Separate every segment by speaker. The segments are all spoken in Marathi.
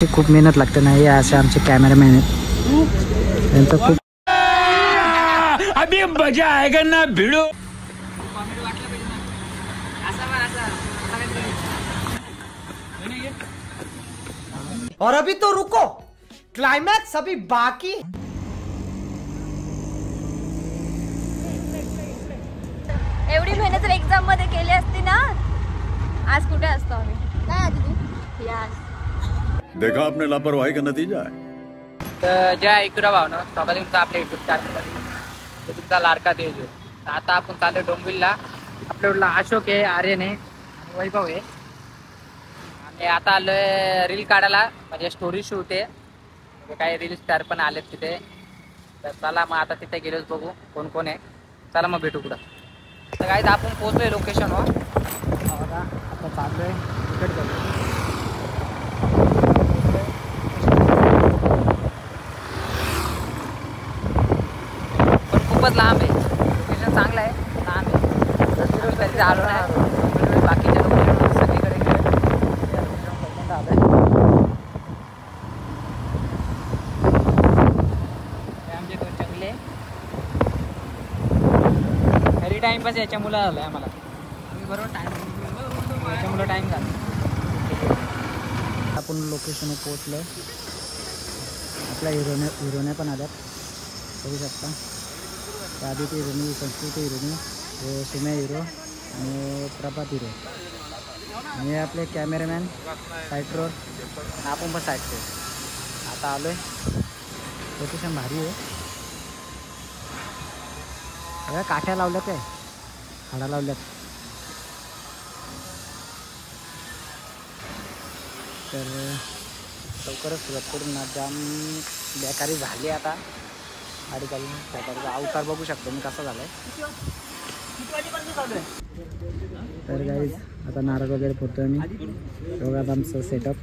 Speaker 1: खूप मेहनत लागते ना, हे असे आमचे कॅमेरामॅन आहेत, त्यांचं खूप
Speaker 2: अभी मजा आएगा ना भिड़ो।
Speaker 3: और अभी तो रुको, क्लाइमैक्स अभी बाकी।
Speaker 4: एवढी मेहनत जर एक्झाम मध्ये केली असती ना, आज कुठे असतो आम्ही? काय आधी तू यास
Speaker 5: देखा आपने लापरवाही का नतीजा है।
Speaker 6: तर जय ऐकुरा भावना स्वागत आहे तुमचं आपल्या युट्यूब चॅनलमध्ये. तर तुमचा लाडका तेज आहे. तर आता आपण चालू डोंबिवलीला. आपल्याकडला अशोक आहे, आर्यन आहे आणि वैभव आहे. आणि आता आलोय रील काढायला, म्हणजे स्टोरी शूट आहे. म्हणजे काही रील स्टार पण आलेत तिथे. तर चला मग आता तिथे गेलोच बघू कोण कोण आहे. चला मग भेटू कुठं. तर काय आपण पोहोचलोय लोकेशनवर.
Speaker 1: बघा आता चाललोय तिकट जातो.
Speaker 6: पण खूपच लांब आहे. लोकेशन चांगलं आहे, लांब आहे. कधी आलो नाही. बाकीच्या लोकेशन सगळीकडे आमचे दोन चांगले घरी टाइमपास याच्या मुलं झालं आम्हाला. आम्ही बरोबर याच्या मुलं टाइम झाला.
Speaker 1: आपण लोकेशनवर पोहोचलोय. आपल्या हिरोने पण आल्यात, बघू शकता. त्या आदिती हिरोनी, संस्कृती हिरोनी, हे सुम्या हिरो आणि प्रभात हिरो. आणि आपले कॅमेरामॅन साईटवर,
Speaker 6: आपण पण साईड
Speaker 1: आता आलोय. लोकेशन भारी आहे. सगळ्या काठ्या लावल्यात, काय हाडा लावल्यात. तर लवकरच सुरुवात करून ना, जाम बेकारी झाली आता. गाडी चालून त्याचा अवतार बघू शकतो मी कसा झालाय. तर गाईज आता नारळ वगैरे फोडतोय मी. बघा आमचं सेटअप.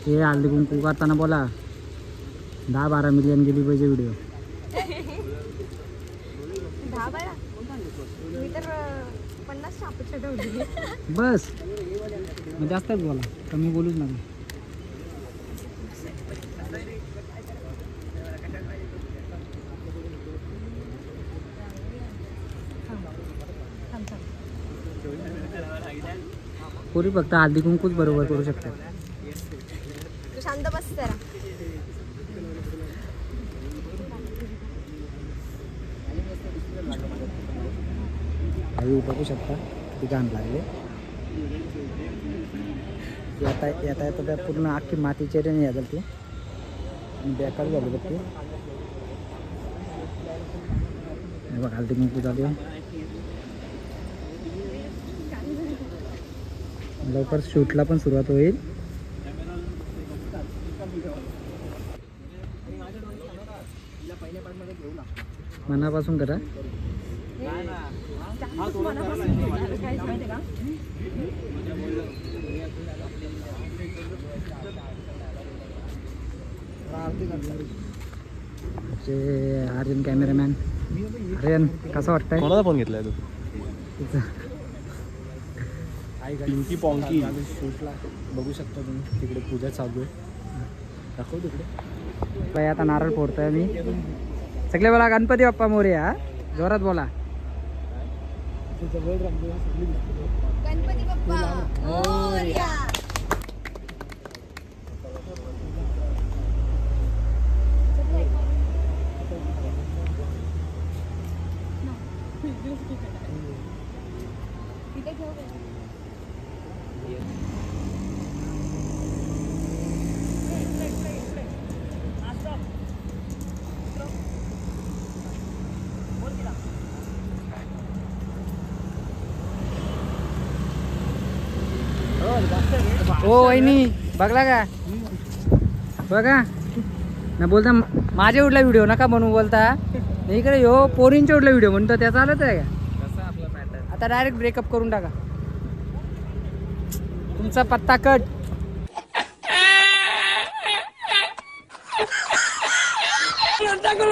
Speaker 1: हे हल्दी कुंकू करताना बोला 10-12 मिलियन गेली पाहिजे व्हिडिओ.
Speaker 4: 10-12 मी तर 50 अपेक्षा ठेवली.
Speaker 1: बस मग जास्तच बोला, कमी बोलूच नका. पुरी फक्त हल्दी कुंकूच बरोबर करू शकतात.
Speaker 4: तू शांत बस जरा.
Speaker 1: बघू शकता किती घाण लागले. येता येता येता त्या पूर्ण अख्खी मातीचे नाही यादल ते, आणि बेकार झाले बघ ते. बघ हल्दी कुंकू चालू आहे. लवकर शूटला पण सुरुवात होईल. मनापासून करा. आर्यन कॅमेरामॅन. आर्यन कसं वाटतंय?
Speaker 7: कोणाचा फोन घेतलाय तू?
Speaker 1: पिंकी पॉंकी शूटला बघू शकता तुम्ही. तिकडे पूजा चालू आहे, दाखव तिकडे. आता नारळ फोडतोय मी. सगळे बोला गणपती बाप्पा मोरया. जोरात बोला.
Speaker 4: गणपती बाप्पा मोरया.
Speaker 1: ओ वहिनी बघला का? बघा ना, बोलता माझ्या उडला व्हिडिओ नका बनवू बोलता. इकडे हो पोरींच्या उडला व्हिडिओ म्हणतो, त्याचा आलंच आहे का? आता डायरेक्ट ब्रेकअप करून टाका. तुमचा पत्ता कट. तर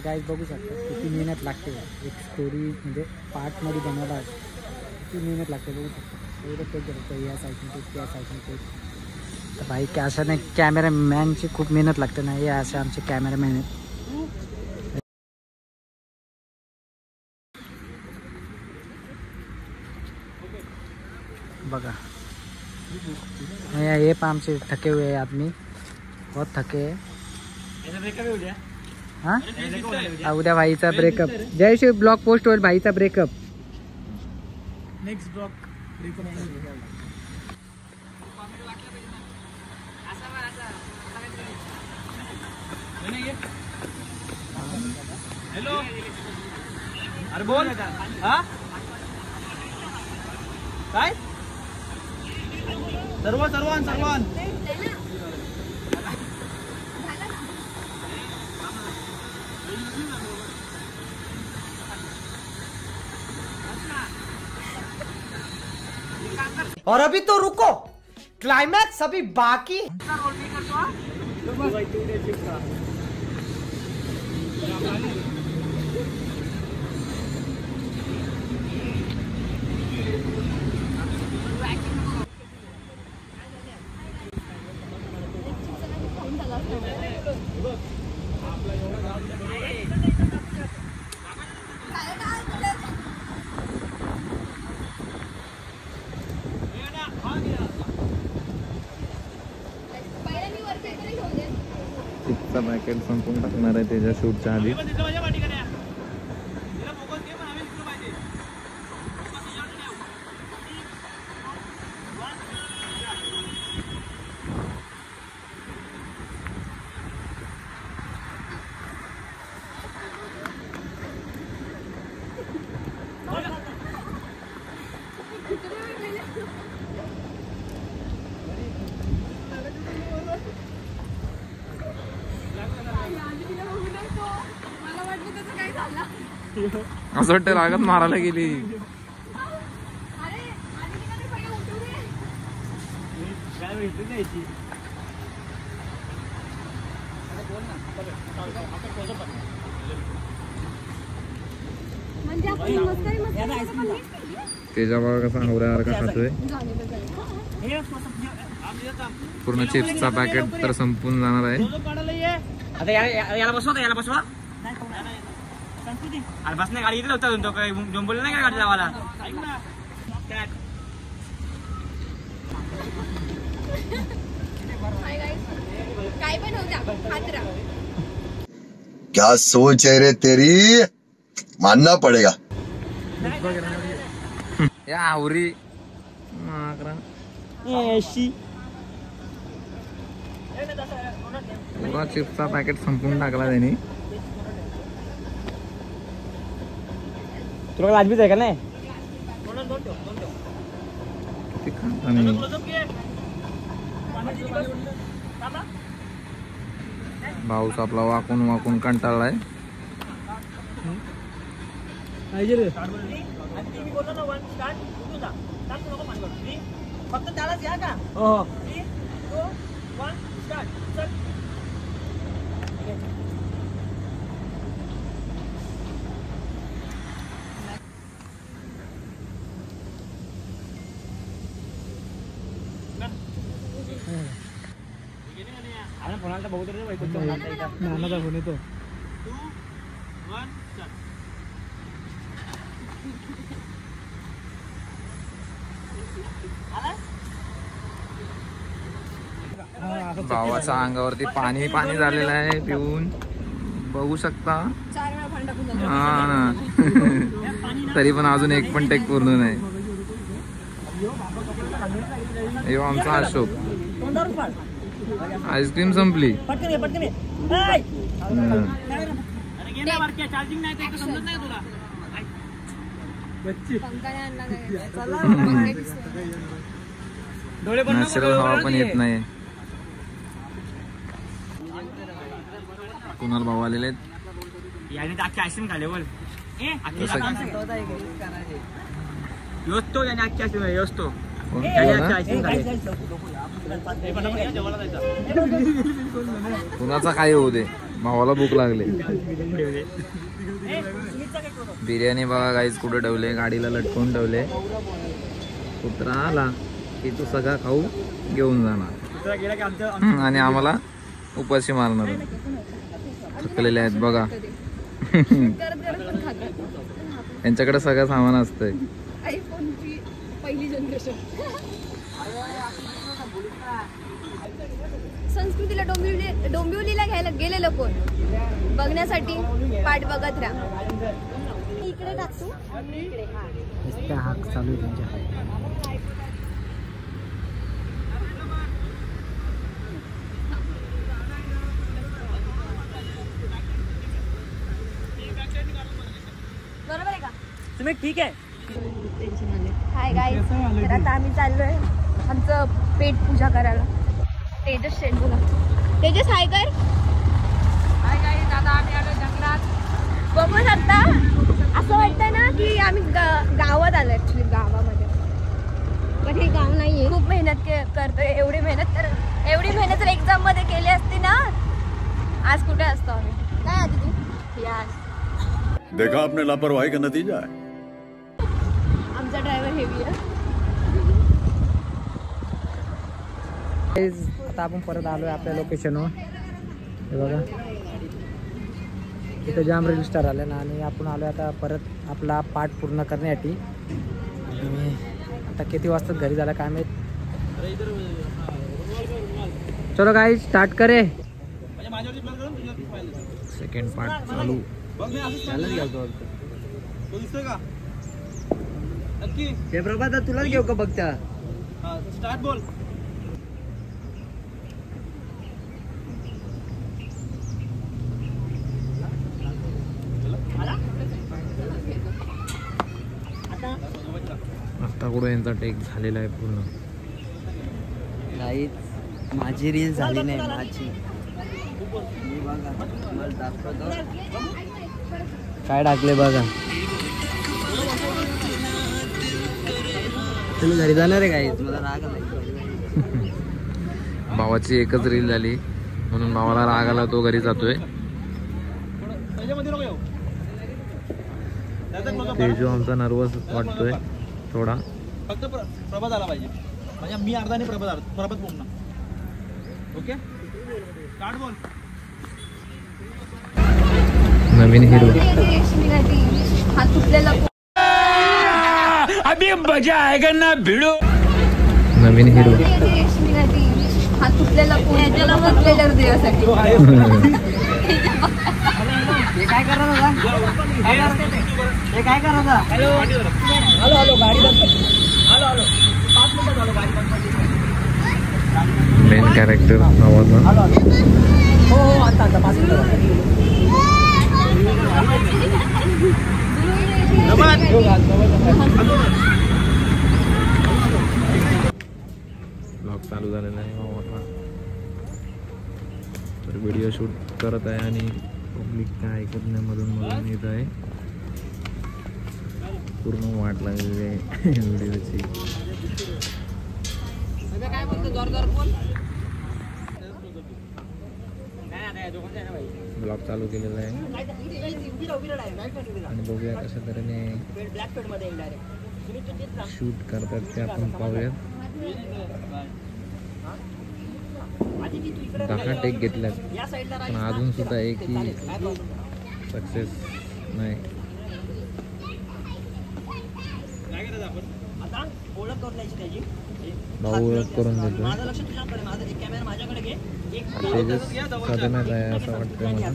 Speaker 1: गाईज बघू शकता किती मेहनत लागते एक स्टोरी म्हणजे पार्टमध्ये बनवायला किती मेहनत लागते बघू शकता. एवढं ते करतं या साईडने ते त्या साईडने ते. तर भाई अशाने कॅमेरामॅनची खूप मेहनत लागते ना. हे असे आमचे कॅमेरामॅन आहेत. बघा ये पण आमचे थके हुए हैं आदमी, बहुत थके है. हाँ उद्या भाईचा ब्रेकअप. जय शिव ब्लॉग पोस्ट होईल भाईचा ब्रेकअप. नेक्स्ट ब्लॉग
Speaker 3: हॅलो अरे बोल. हा काय सर्वान और अभी तो रुको, क्लाइमैक्स अभी बाकी.
Speaker 7: चिप्सचा पॅकेट संपून टाकणार आहे त्याच्या शूटच्या आधी. असं वाटतं रागात मारायला गेली. त्याच्यावर कसा हवऱ्यासारखा खातोय. पूर्ण चिप्सचा पॅकेट तर संपून जाणार आहे.
Speaker 3: आता याला बसवा. अरे बस नाही गाडी इथे होता तो काही बोलले नाही का गाडी लावायला.
Speaker 4: काय पण होत्या खात राहा.
Speaker 5: क्या सोच है रे तेरी, मानना पड़ेगा.
Speaker 7: या आवरी पूरा चिप्सचा पॅकेट संपून टाकला त्यांनी.
Speaker 3: तुला लाजबीच आहे का नाही.
Speaker 7: भाऊस आपला वाकून वाकून कंटाळलाय.
Speaker 3: फक्त त्यालाच या का. फोनाला बघू तर नानाचा फोन येतो.
Speaker 7: भावाच्या अंगावरती पाणी पाणी झालेलं आहे पिऊन बघू शकता. हा ना तरी पण अजून एक पण टेक पूर्ण नाही. यो आमचा अशोक. आईस्क्रीम संपली. नॅचरल हवा पण येत नाही. कुणाल भाऊ आलेले आहेत.
Speaker 2: याने तर अख्खी आईस्क्रीम खाले बोल
Speaker 7: तसं
Speaker 2: योस्तो याने अख्खी आईस्क्रीम योस्तो
Speaker 7: कोण
Speaker 2: याने
Speaker 7: कोण
Speaker 2: अख्खी
Speaker 7: हा?
Speaker 2: आईस्क्रीम खाले
Speaker 7: कुणाचा काय होऊ दे भावाला भूक लागली. बिर्याणी बघा गाईज कुठं ठेवले, गाडीला लटकवून ठेवले. कुत्रा आला की तो सगळा खाऊ घेऊन जाणार आणि आम्हाला उपाशी मारणार. थकलेले आहेत बघा. यांच्याकडे सगळं सामान असतंय.
Speaker 4: आयफोनची पहिली जनरेशन. संस्कृतीला डोंबिवलीला घ्यायला गेलेलो कोण बघण्यासाठी पाठ बघत राहा. इकडे टाकतो
Speaker 1: नुसत्या हाक चालू आहे त्यांच्या.
Speaker 4: बरोबर आहे का?
Speaker 2: तुम्ही ठीक आहे.
Speaker 4: हाय गाईज, तर आता आम्ही चाललोय आमचं पेट पूजा करायला. तेजस शेठ बोला. तेजस हाय कर. हाय गाईज, आता आम्ही आलो जंगलात. बघू शकता असं वाटतं ना की आम्ही गावात आलो. ऍक्च्युली गावामध्ये पण हे गाव नाहीये. खूप मेहनत करतोय. एवढी मेहनत जर एक्झाम मध्ये केली असती ना आज कुठे असतो आम्ही. काय आधी तू यार
Speaker 5: देखा आपने लापरवाही का नतीजा है.
Speaker 4: आमचा ड्रायव्हर हेवी आहे.
Speaker 1: आता आपण परत आलोय आपल्या लोकेशनवर. हे बघा इथं जाम रील स्टार आले ना आणि आपण आलोय आता परत आपला पाठ पूर्ण करण्यासाठी. आणि आता किती वाजता घरी झाला काय माहित. चलो गाईज स्टार्ट करे.
Speaker 7: सेकंड पार्ट चालू.
Speaker 1: हे प्रभात तुलाच घेऊ का बघता.
Speaker 2: स्टार्ट बोल.
Speaker 7: आता कुठं यांचा टेक झालेला आहे पूर्ण.
Speaker 1: गाईज माझी रील झाली नाही माझी. काय टाकले बघा. तुम्ही घरी जाणार आहे गाईज. मला राग आला.
Speaker 7: भावाची एकच रील झाली म्हणून भावाला राग आला, तो घरी जातोय. तेजू आमचा नर्वस वाटतोय थोडा.
Speaker 2: फक्त प्रभात आला पाहिजे. म्हणजे मी अर्धा आणि प्रभात पूर्ण. ओके स्टार्ट बोल.
Speaker 7: नवीन हिरो.
Speaker 4: हा तुटलेला
Speaker 2: अभी मजा आएगा ना भिड़ो.
Speaker 7: नवीन हिरो.
Speaker 4: हा तुटलेला फोन त्याला मग ट्रेलर देण्यासाठी.
Speaker 1: हे काय करा दादा. हे काय करा दादा. हॅलो हॅलो गाडी बंद. हॅलो 5 मिनिटं झालं गाडी बंद.
Speaker 7: मेन कॅरेक्टर नावाचा.
Speaker 1: हो आता 5 मिनिटं.
Speaker 7: ब्लॉग चालू झालेला आहे भावाचा. तर व्हिडिओ शूट करत आहे आणि पब्लिक काय ऐकत नाही, मधून येत आहे. पूर्ण वाट लागलेली आहे व्हिडिओची. ब्लॉग चालू केलेला आहे आणि बघूया कशा तऱ्हेने शूट करतात ते आपण पाहूयात. 10 टेक घेतल्यात पण अजून सुद्धा एकही सक्सेस नाही. भाऊ ओळख करून देतो. तेजस सदम्यात आहे असं वाटतंय मला.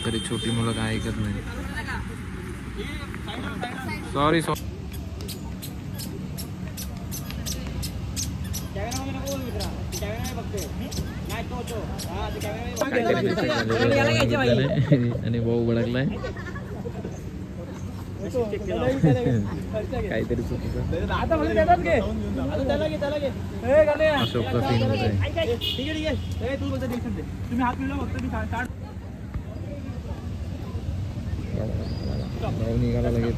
Speaker 7: तरी छोटी मुलं काय ऐकत नाही. सॉरी आणि भाऊ भडकलाय. काहीतरी चुकीचं.
Speaker 2: आता म्हणजे त्यालाच घे. आता त्याला घे, त्याला घे. ए, गाले.
Speaker 7: अशोकचा सीन होतोय.
Speaker 2: ठीक आहे, ठीक आहे. ए, तू बोलतो direction दे. तुम्ही हात मिळवा फक्त मी काढ.
Speaker 7: भाऊ निघाला लगेच.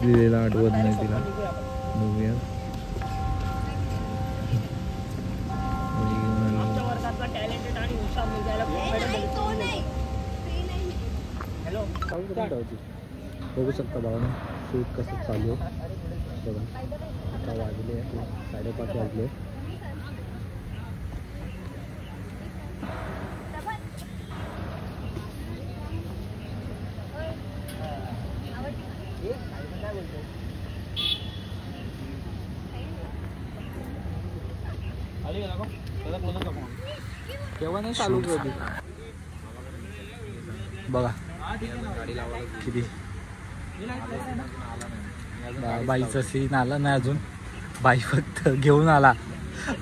Speaker 7: लिहिलेला आठवत नाही तिला. बघूया. बघू शकता बाबा शूट कसं चालू आहे. बघा आता वाजले 5:30 वाजले.
Speaker 1: तेव्हा नाही चालू होती बघा किती. बाईचा सीन आला नाही अजून. बाई फक्त घेऊन आला,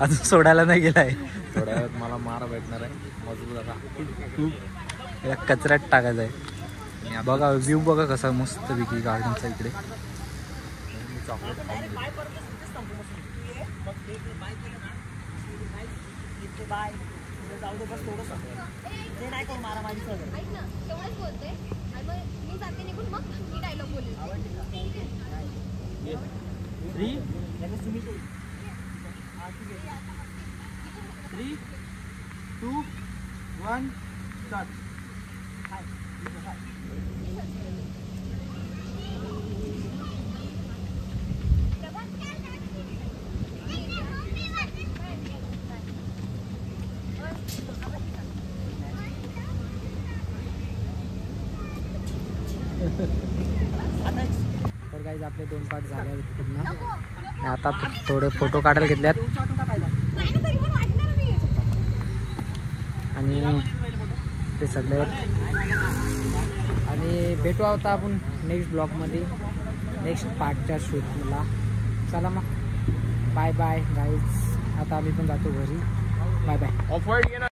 Speaker 1: अजून सोडायला नाही गेलाय.
Speaker 7: थोड्या वेळात मला मार भेटणार आहे मजबूत आता.
Speaker 1: या कचऱ्यात टाकायचा आहे. बघा व्ह्यू बघा कसा मस्त पैकी गार्डनचा इकडे.
Speaker 2: Three, 2, 1, start.
Speaker 1: तर गाईज आपले 2 पार्ट झाले आहेत पूर्ण. आता थोडे फोटो काढायला घेतल्यात आणि ते सगळे. आणि भेटू आता आपण नेक्स्ट ब्लॉगमध्ये नेक्स्ट पार्टच्या शूटला. चला मग बाय बाय गाईज. आता आम्ही पण जातो घरी. Bye bye.